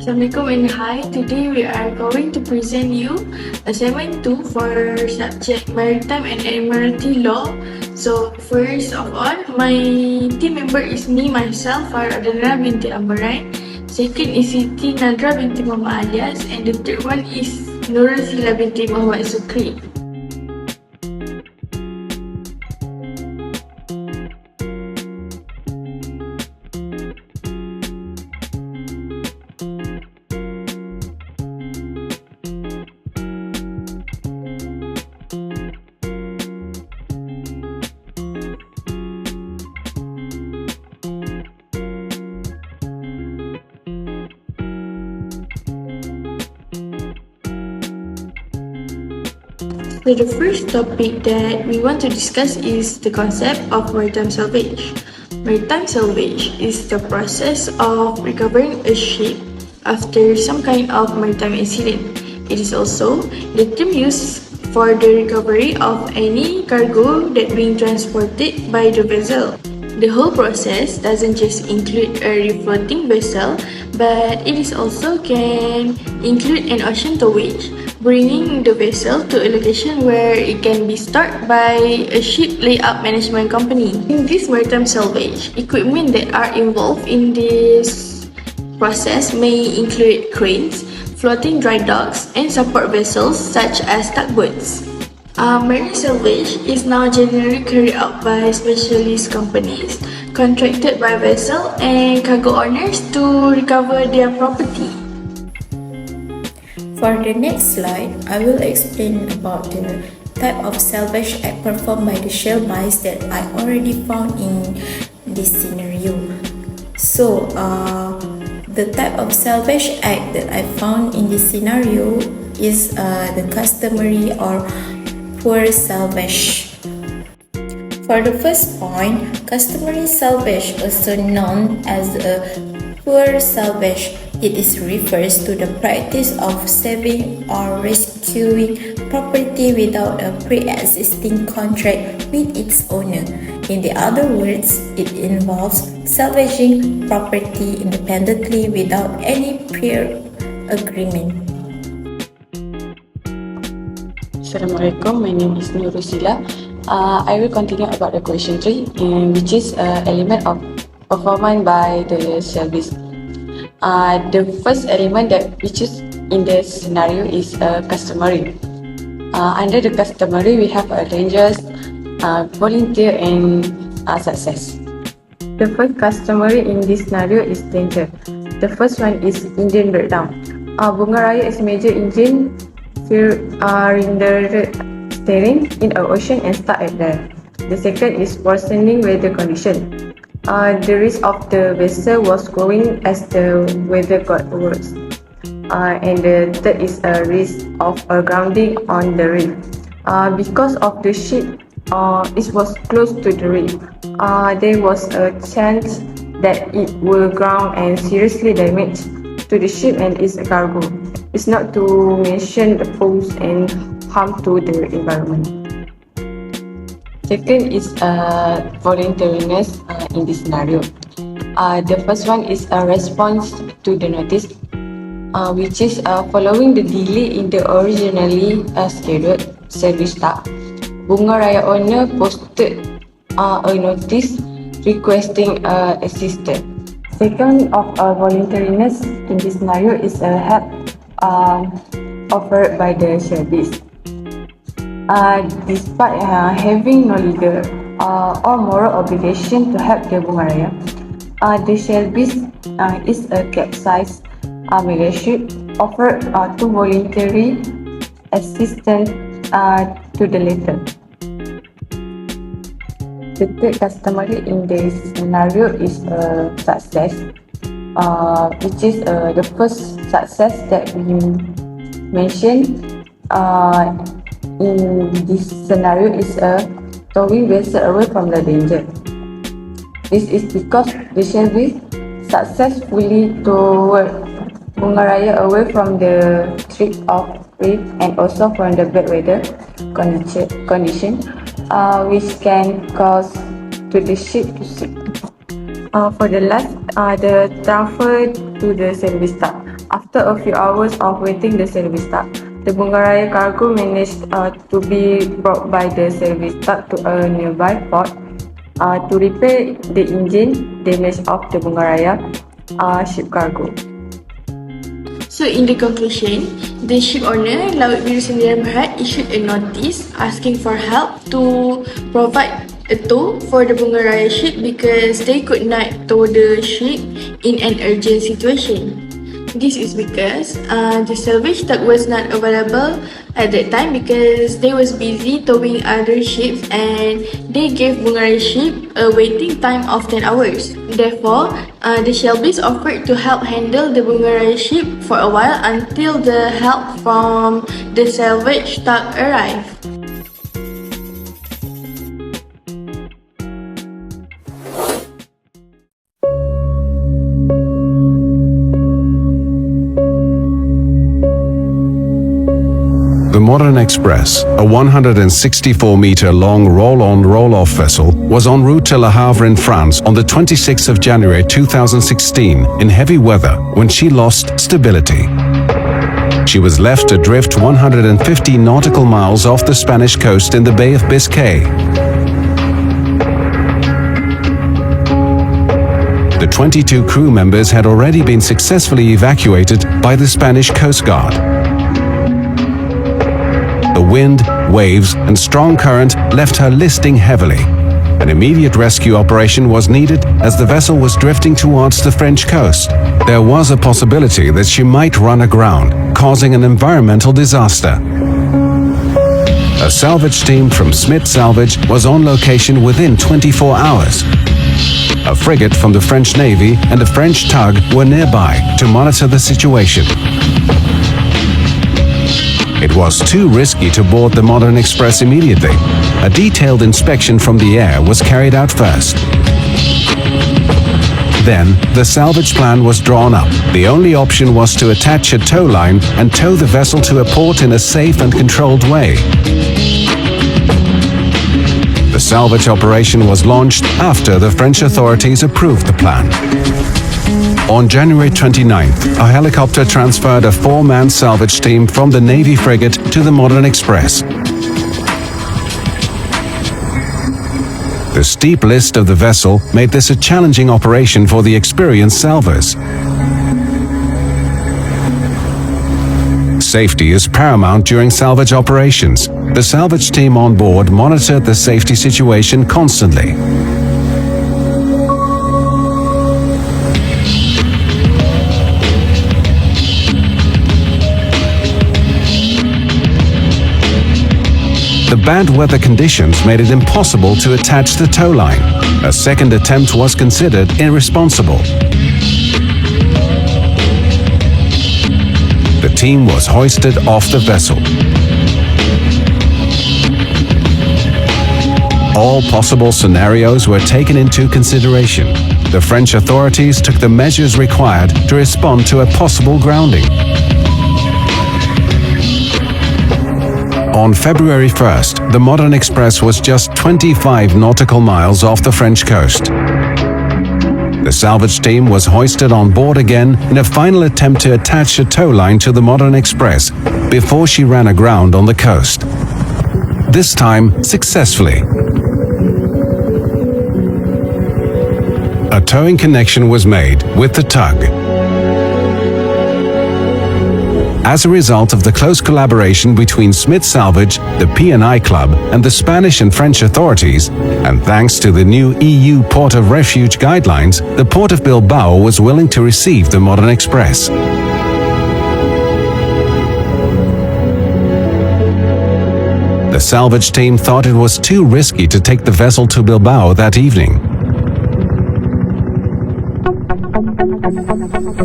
Assalamualaikum and hi. Today we are going to present you assignment 2 for subject Maritime and Admiralty Law. So first of all, my team member is me myself, Farah binti Ambaran. Second is Siti Nadra binti Muhammad Alias, and the third one is Nurul Sila binti Muhammad Sukri. So the first topic that we want to discuss is the concept of maritime salvage. Maritime salvage is the process of recovering a ship after some kind of maritime incident. It is also the term used for the recovery of any cargo that being transported by the vessel. The whole process doesn't just include a refloating vessel, but it is also can include an ocean towage, bringing the vessel to a location where it can be stored by a ship layout management company. In this maritime salvage, equipment that are involved in this process may include cranes, floating dry docks, and support vessels such as tugboats. Marine salvage is now generally carried out by specialist companies contracted by vessel and cargo owners to recover their property. For the next slide, I will explain about the type of salvage act performed by the shellbites that I already found in this scenario. So, the type of salvage act that I found in this scenario is the customary or poor salvage. For the first point, customary salvage, also known as a poor salvage, it refers to the practice of saving or rescuing property without a pre-existing contract with its owner. In the other words, it involves salvaging property independently without any prior agreement. Assalamualaikum, my name is Nurul Sila. I will continue about the question 3, which is element of performance by the service. The first element that which is in the scenario is customary. Under the customary, we have rangers, volunteer, and success. The first customary in this scenario is danger. The first one is engine breakdown. Bunga Raya is major engine render steering in an ocean and stuck at there. The second is worsening weather condition. The risk of the vessel was growing as the weather got worse. And the third is a risk of grounding on the reef. Because of the ship, it was close to the reef. There was a chance that it will ground and seriously damage to the ship and its cargo. It's not to mention the pose and harm to the environment. Second is voluntariness in this scenario. The first one is a response to the notice, which is following the delay in the originally scheduled service start. Bunga Raya owner posted a notice requesting assistance. Second of voluntariness in this scenario is a help offered by the service. Despite having no legal or moral obligation to help the Bunga Raya, the service is a capsized ship offered to voluntary assistance to the latter. The third customary in this scenario is a success, which is the first success that we mentioned in this scenario is towing vessel away from the danger. This is because the service successfully towed Bunga Raya away from the threat of reef and also from the bad weather condition, which can cause to the ship to sink. For the last, the transfer to the service staff. After a few hours of waiting the service tug, the Bungaraya cargo managed to be brought by the service tug to a nearby port to repair the engine damage of the Bungaraya ship cargo. So in the conclusion, the ship owner, Laut Biru Sendirian Berhad, issued a notice asking for help to provide a tow for the Bungaraya ship because they could not tow the ship in an urgent situation. This is because the salvage tug was not available at that time because they was busy towing other ships and they gave Bungaraya ship a waiting time of 10 hours. Therefore, the Shelby's offered to help handle the Bungaraya ship for a while until the help from the salvage tug arrived. The Modern Express, a 164-meter-long roll-on roll-off vessel, was en route to Le Havre in France on the 26th of January 2016 in heavy weather when she lost stability. She was left adrift 150 nautical miles off the Spanish coast in the Bay of Biscay. The 22 crew members had already been successfully evacuated by the Spanish Coast Guard. The wind, waves, and strong current left her listing heavily. An immediate rescue operation was needed as the vessel was drifting towards the French coast. There was a possibility that she might run aground, causing an environmental disaster. A salvage team from Smith Salvage was on location within 24 hours. A frigate from the French Navy and a French tug were nearby to monitor the situation. It was too risky to board the Modern Express immediately. A detailed inspection from the air was carried out first. Then, the salvage plan was drawn up. The only option was to attach a tow line and tow the vessel to a port in a safe and controlled way. The salvage operation was launched after the French authorities approved the plan. On January 29th, a helicopter transferred a 4-man salvage team from the Navy frigate to the Modern Express. The steep list of the vessel made this a challenging operation for the experienced salvors. Safety is paramount during salvage operations. The salvage team on board monitored the safety situation constantly. The bad weather conditions made it impossible to attach the tow line. A second attempt was considered irresponsible. The team was hoisted off the vessel. All possible scenarios were taken into consideration. The French authorities took the measures required to respond to a possible grounding. On February 1st, the Modern Express was just 25 nautical miles off the French coast. The salvage team was hoisted on board again in a final attempt to attach a tow line to the Modern Express before she ran aground on the coast. This time, successfully. A towing connection was made with the tug. As a result of the close collaboration between Smith Salvage, the P&I Club, and the Spanish and French authorities, and thanks to the new EU Port of Refuge guidelines, the Port of Bilbao was willing to receive the Modern Express. The salvage team thought it was too risky to take the vessel to Bilbao that evening.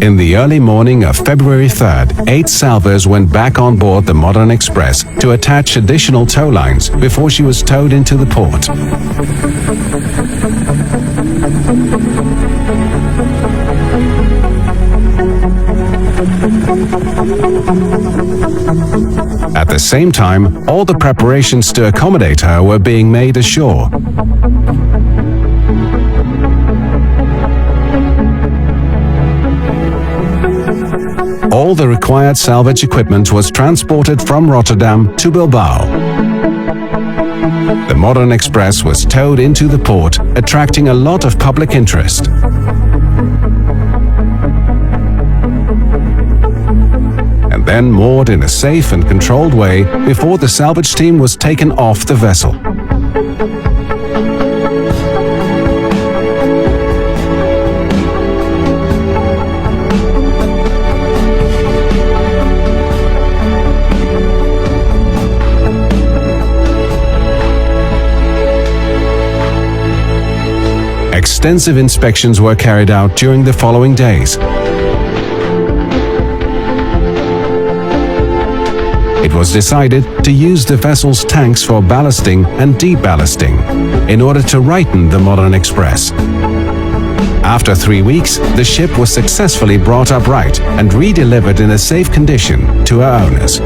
In the early morning of February 3rd, 8 salvors went back on board the Modern Express to attach additional tow lines before she was towed into the port. At the same time, all the preparations to accommodate her were being made ashore. All the required salvage equipment was transported from Rotterdam to Bilbao. The Modern Express was towed into the port, attracting a lot of public interest. And then moored in a safe and controlled way before the salvage team was taken off the vessel. Extensive inspections were carried out during the following days. It was decided to use the vessel's tanks for ballasting and deballasting in order to righten the Modern Express. After 3 weeks, the ship was successfully brought upright and redelivered in a safe condition to her owners.